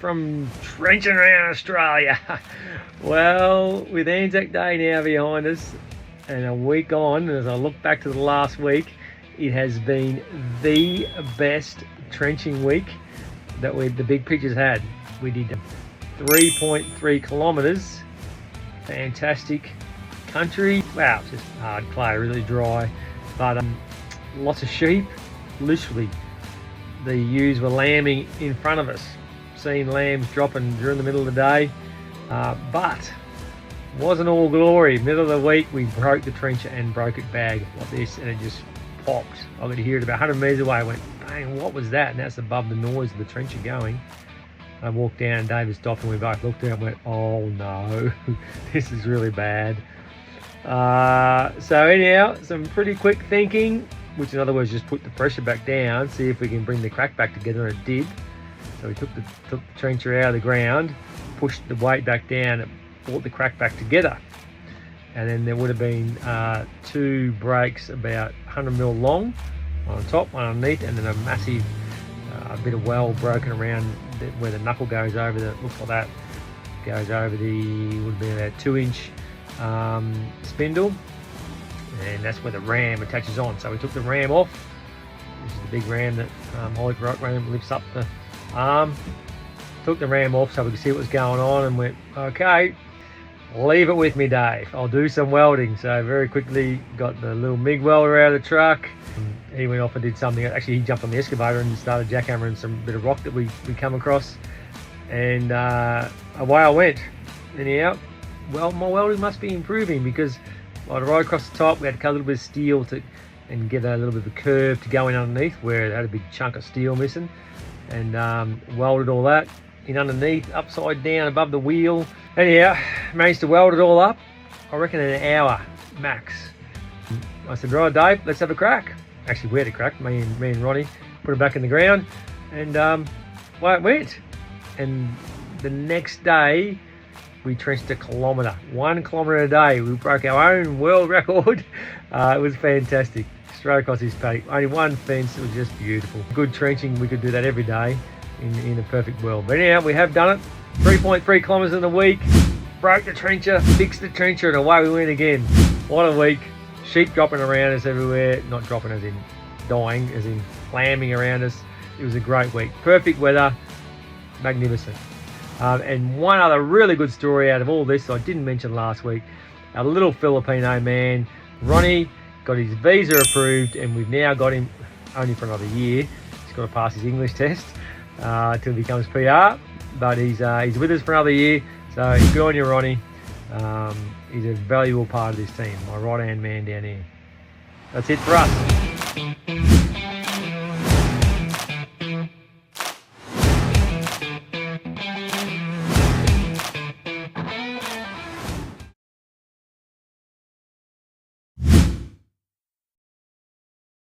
from trenching around Australia. Well, with Anzac Day now behind us and a week on, as I look back to the last week, it has been the best trenching week that the big pictures had. We did 3.3 kilometres, fantastic country. Wow, it's just hard clay, really dry, but lots of sheep. Literally, the ewes were lambing in front of us. Seen lambs dropping during the middle of the day, but wasn't all glory. Middle of the week, we broke the trencher and broke it bag like this, and it just popped. I could hear it about 100 metres away. I went, bang, what was that? And that's above the noise of the trencher going. I walked down, David stopped, and we both looked at it and went, oh no, this is really bad. So anyhow, some pretty quick thinking, which in other words just put the pressure back down, see if we can bring the crack back together, and it did. So we took the trencher out of the ground, pushed the weight back down, and brought the crack back together. And then there would have been 2 breaks about 100mm long, one on top, one underneath, and then a massive bit of well broken around where the knuckle goes over the, looks like that, goes over the, would be about 2-inch spindle, and that's where the ram attaches on. So we took the ram off. This is the big ram that hydraulic rock ram lifts up the arm. Took the ram off so we could see what was going on, and went, okay, leave it with me, Dave, I'll do some welding. So very quickly got the little MIG welder out of the truck. He went off and did something. Actually, he jumped on the excavator and started jackhammering some bit of rock that we come across, and away I went. Anyhow, well, my welding must be improving, because I had right across the top, we had to cut a little bit of steel and get a little bit of a curve to go in underneath where it had a big chunk of steel missing, and welded all that in underneath, upside down above the wheel. Anyhow, managed to weld it all up, I reckon in an hour max. I said, right Dave, let's have a crack. Actually, we had a crack, me and Ronnie put it back in the ground, and away it went. And the next day we trenched 1 kilometre, 1 kilometre a day. We broke our own world record. It was fantastic, straight across his paddock. Only one fence, it was just beautiful. Good trenching, we could do that every day in a perfect world. But anyhow, we have done it. 3.3 kilometres in a week, broke the trencher, fixed the trencher, and away we went again. What a week. Sheep dropping around us everywhere, not dropping as in dying, as in lambing around us. It was a great week. Perfect weather, magnificent. And one other really good story out of all this I didn't mention last week. Our little Filipino man, Ronnie, got his visa approved, and we've now got him only for another year. He's got to pass his English test till he becomes PR. But he's with us for another year, so good on you, Ronnie. He's a valuable part of this team, my right-hand man down here. That's it for us.